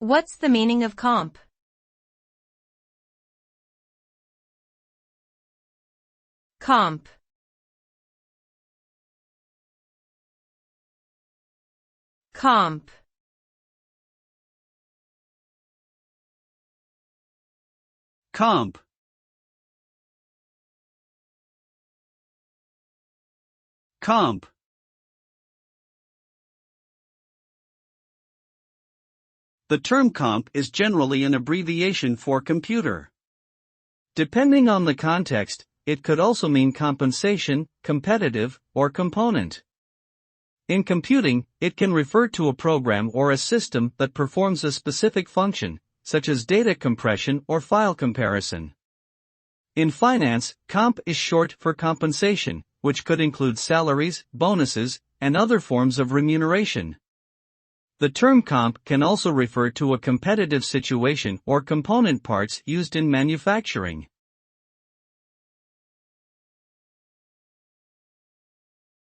What's the meaning of comp? Comp. Comp. Comp. Comp. The term comp is generally an abbreviation for computer. Depending on the context, it could also mean compensation, competitive, or component. In computing, it can refer to a program or a system that performs a specific function, such as data compression or file comparison. In finance, comp is short for compensation, which could include salaries, bonuses, and other forms of remuneration. The term comp can also refer to a competitive situation or component parts used in manufacturing.